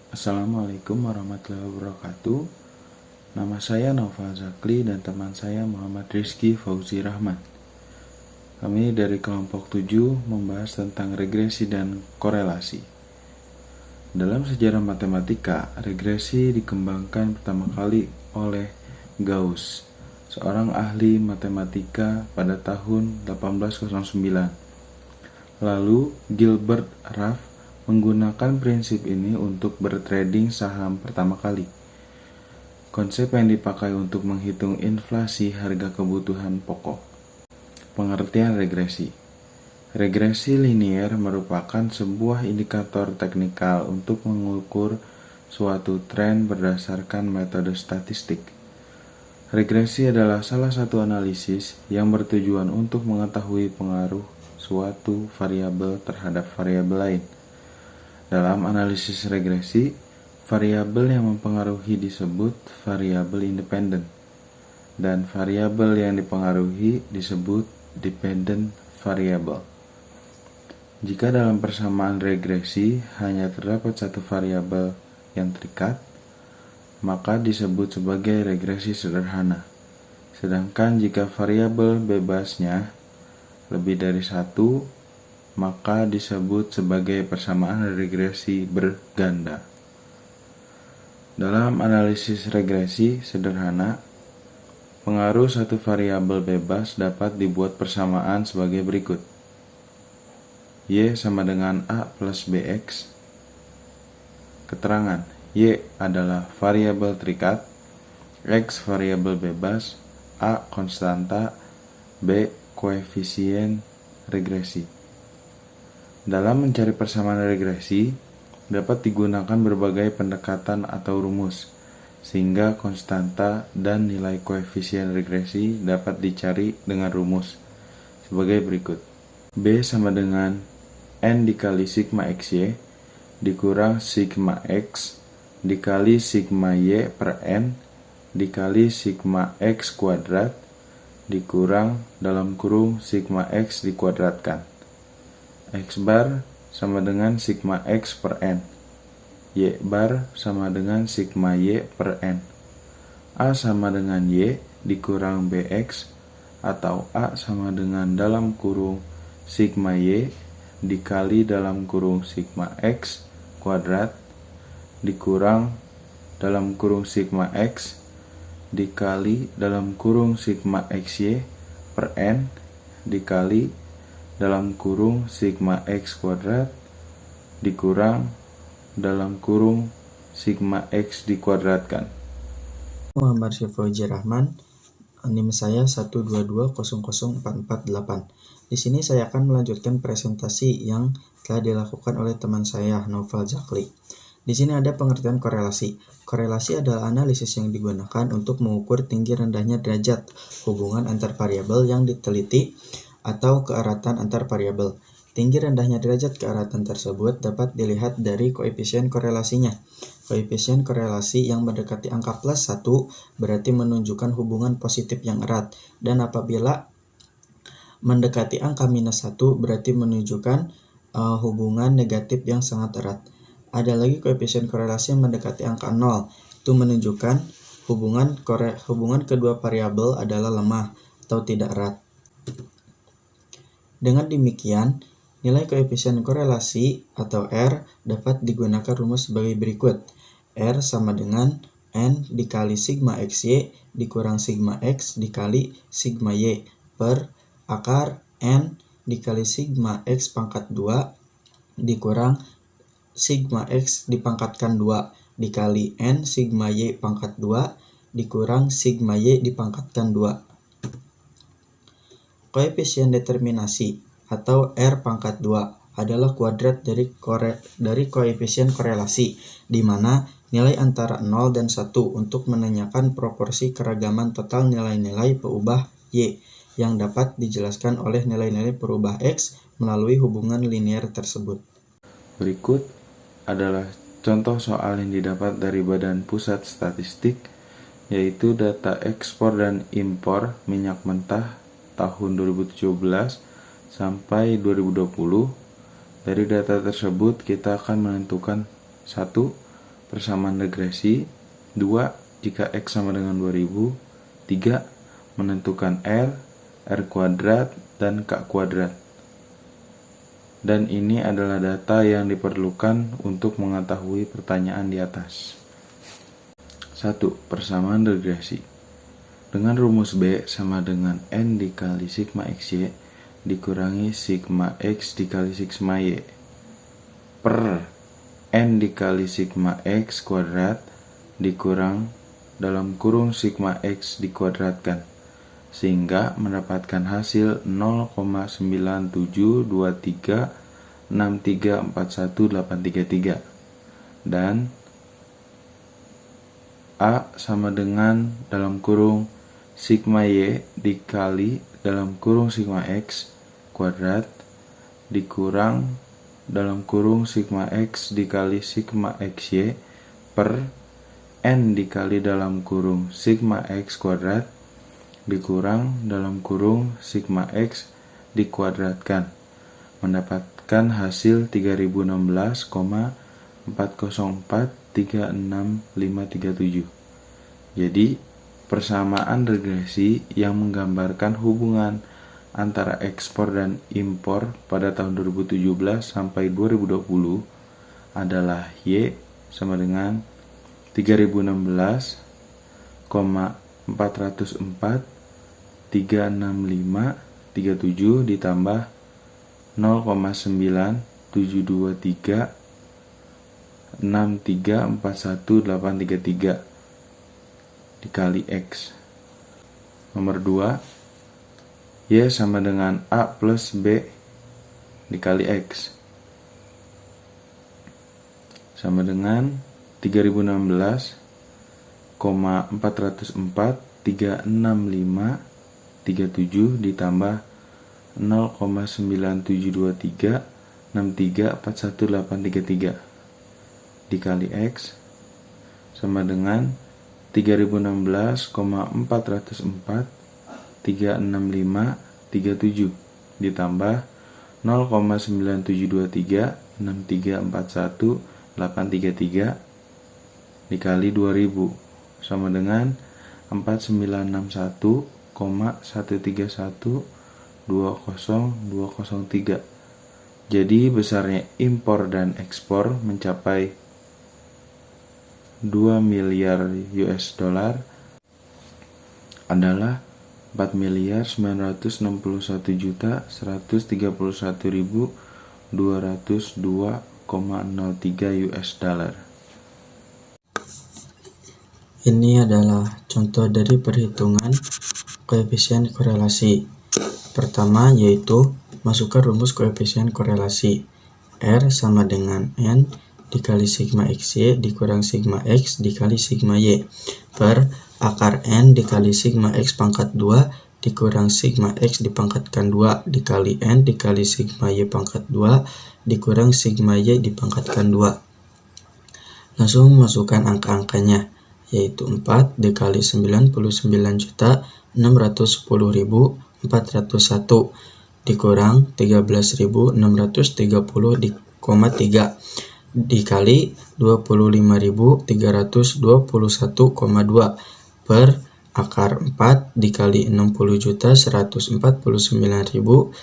Assalamualaikum warahmatullahi wabarakatuh. Nama saya Naufal Zakli dan teman saya Muhammad Rizky Fauzi Rahman. Kami dari kelompok 7 membahas tentang regresi dan korelasi. Dalam sejarah matematika, regresi dikembangkan pertama kali oleh Gauss, seorang ahli matematika pada tahun 1809. Lalu Gilbert Ruff menggunakan prinsip ini untuk bertrading saham pertama kali. Konsep yang dipakai untuk menghitung inflasi harga kebutuhan pokok. Pengertian regresi. Regresi linier merupakan sebuah indikator teknikal untuk mengukur suatu tren berdasarkan metode statistik. Regresi adalah salah satu analisis yang bertujuan untuk mengetahui pengaruh suatu variabel terhadap variabel lain. Dalam analisis regresi, variabel yang mempengaruhi disebut variabel independen, dan variabel yang dipengaruhi disebut dependent variable. Jika dalam persamaan regresi hanya terdapat satu variabel yang terikat, maka disebut sebagai regresi sederhana. Sedangkan jika variabel bebasnya lebih dari satu, maka disebut sebagai persamaan regresi berganda. Dalam analisis regresi sederhana, pengaruh satu variabel bebas dapat dibuat persamaan sebagai berikut. Y sama dengan A plus BX. Keterangan, Y adalah variabel terikat, X variabel bebas, A konstanta, B koefisien regresi. Dalam mencari persamaan regresi, dapat digunakan berbagai pendekatan atau rumus, sehingga konstanta dan nilai koefisien regresi dapat dicari dengan rumus sebagai berikut. B sama dengan N dikali sigma XY dikurang sigma X dikali sigma Y per N dikali sigma X kuadrat dikurang dalam kurung sigma X dikuadratkan. X bar sama dengan sigma X per N. Y bar sama dengan sigma Y per N. A sama dengan Y dikurang BX atau A sama dengan dalam kurung sigma Y dikali dalam kurung sigma X kuadrat dikurang dalam kurung sigma X dikali dalam kurung sigma XY per N dikali dalam kurung sigma X kuadrat dikurang dalam kurung sigma X dikuadratkan. Muhammad Fauzi Rahman, NIM saya 122004448. Di sini saya akan melanjutkan presentasi yang telah dilakukan oleh teman saya Naufal Zakli. Di sini ada pengertian korelasi. Korelasi adalah analisis yang digunakan untuk mengukur tinggi rendahnya derajat hubungan antar variabel yang diteliti atau keeratan antar variabel. Tinggi rendahnya derajat keeratan tersebut dapat dilihat dari koefisien korelasinya. Koefisien korelasi yang mendekati angka plus 1 berarti menunjukkan hubungan positif yang erat, dan apabila mendekati angka minus 1 berarti menunjukkan hubungan negatif yang sangat erat. Ada lagi koefisien korelasi yang mendekati angka 0, itu menunjukkan hubungan kedua variabel adalah lemah atau tidak erat. Dengan demikian, nilai koefisien korelasi atau R dapat digunakan rumus sebagai berikut. R sama dengan N dikali sigma XY dikurang sigma X dikali sigma Y per akar N dikali sigma X pangkat 2 dikurang sigma X dipangkatkan 2 dikali N sigma Y pangkat 2 dikurang sigma Y dipangkatkan 2. Koefisien determinasi atau R pangkat 2 adalah kuadrat dari koefisien korelasi, di mana nilai antara 0 dan 1 untuk menanyakan proporsi keragaman total nilai-nilai peubah Y yang dapat dijelaskan oleh nilai-nilai peubah X melalui hubungan linier tersebut. Berikut adalah contoh soal yang didapat dari Badan Pusat Statistik, yaitu data ekspor dan impor minyak mentah tahun 2017 sampai 2020. Dari data tersebut kita akan menentukan 1. persamaan regresi. 2. Jika X sama dengan 2000. 3. Menentukan R kuadrat, dan K kuadrat. Dan ini adalah data yang diperlukan untuk mengetahui pertanyaan di atas. 1. Persamaan regresi. Dengan rumus B sama dengan N dikali sigma XY dikurangi sigma X dikali sigma Y per N dikali sigma X kuadrat dikurang dalam kurung sigma X dikuadratkan, sehingga mendapatkan hasil 0,97236341,833 dan A sama dengan dalam kurung sigma Y dikali dalam kurung sigma X kuadrat dikurang dalam kurung sigma X dikali sigma XY per N dikali dalam kurung sigma X kuadrat dikurang dalam kurung sigma X dikuadratkan, mendapatkan hasil 3016,40436,537. Jadi, persamaan regresi yang menggambarkan hubungan antara ekspor dan impor pada tahun 2017 sampai 2020 adalah Y sama dengan 3016,404,365,37 ditambah 0,9723,6341,833 dikali X. Nomor 2, Y sama dengan A plus B dikali X sama dengan 3016,404,365,37 ditambah 0,9723,6341,833 dikali X sama dengan 3016,404,365,37 ditambah 0,9723,6341,833 dikali 2000 sama dengan 4961,131,20203. Jadi besarnya impor dan ekspor mencapai 2 miliar US dollar adalah 4.991.131.202,03 US dollar. Ini adalah contoh dari perhitungan koefisien korelasi. Pertama yaitu masukkan rumus koefisien korelasi. R sama dengan N dikali sigma XY dikurang sigma X dikali sigma Y per akar N dikali sigma X pangkat 2 dikurang sigma X dipangkatkan 2 dikali N dikali sigma Y pangkat 2 dikurang sigma Y dipangkatkan 2. Langsung masukkan angka-angkanya, yaitu 4 dikali 99.610.401 dikurang 13.630,3 dikali 25.321,2 per akar 4 dikali 60.149.505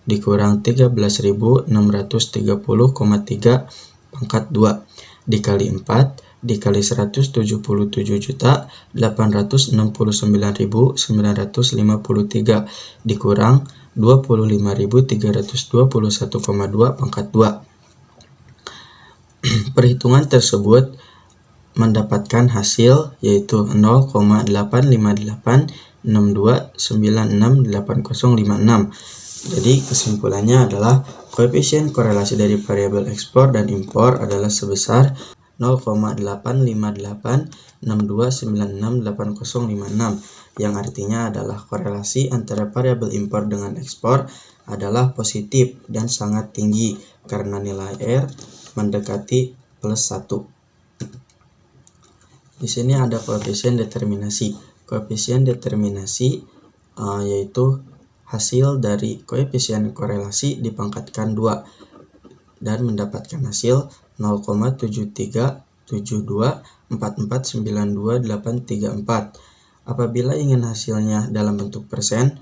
dikurang 13.630,3 pangkat 2 dikali 4 dikali 170.797.869.953 dikurang 25.321,2 pangkat 2. Perhitungan tersebut mendapatkan hasil yaitu 0,85862968056. Jadi kesimpulannya adalah koefisien korelasi dari variabel ekspor dan impor adalah sebesar 0,85862968056, yang artinya adalah korelasi antara variabel impor dengan ekspor adalah positif dan sangat tinggi karena nilai R mendekati plus 1. Di sini ada koefisien determinasi. Koefisien determinasi yaitu hasil dari koefisien korelasi dipangkatkan 2 dan mendapatkan hasil 0,7372449234. Apabila ingin hasilnya dalam bentuk persen,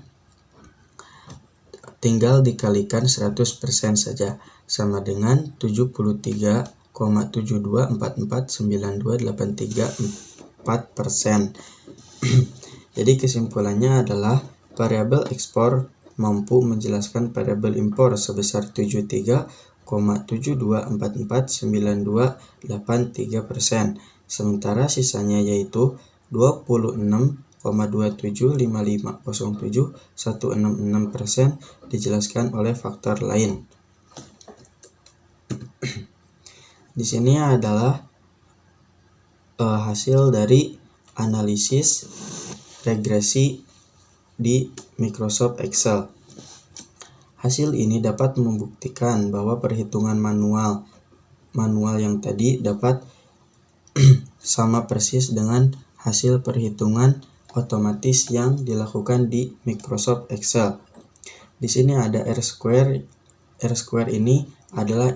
tinggal dikalikan 100% saja, sama dengan 73,72449283,4%. Jadi kesimpulannya adalah variabel ekspor mampu menjelaskan variabel impor sebesar 73,72449283%, sementara sisanya yaitu 26,275507,166% dijelaskan oleh faktor lain. Di sini adalah hasil dari analisis regresi di Microsoft Excel. Hasil ini dapat membuktikan bahwa perhitungan manual yang tadi dapat sama persis dengan hasil perhitungan otomatis yang dilakukan di Microsoft Excel. Di sini ada R square. R square ini adalah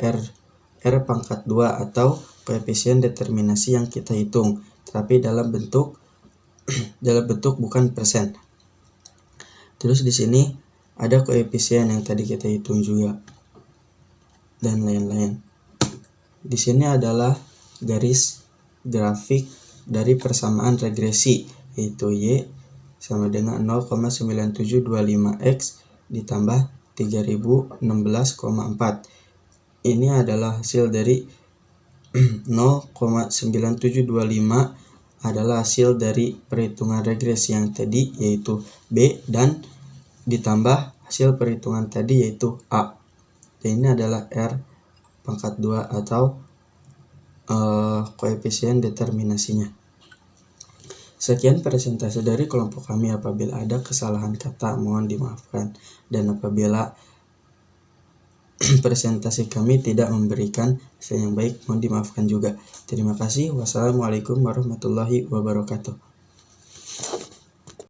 R pangkat 2 atau koefisien determinasi yang kita hitung, tapi dalam bentuk bukan persen. Terus di sini ada koefisien yang tadi kita hitung juga, dan lain-lain. Di sini adalah garis grafik dari persamaan regresi, yaitu Y sama dengan 0,9725X ditambah 3016,4. Ini adalah hasil dari 0,9725 adalah hasil dari perhitungan regresi yang tadi, yaitu B, dan ditambah hasil perhitungan tadi yaitu A. Dan ini adalah R pangkat 2 atau koefisien determinasinya. Sekian presentasi dari kelompok kami. Apabila ada kesalahan kata mohon dimaafkan, dan apabila presentasi kami tidak memberikan hasil yang baik mohon dimaafkan juga. Terima kasih. Wassalamualaikum warahmatullahi wabarakatuh.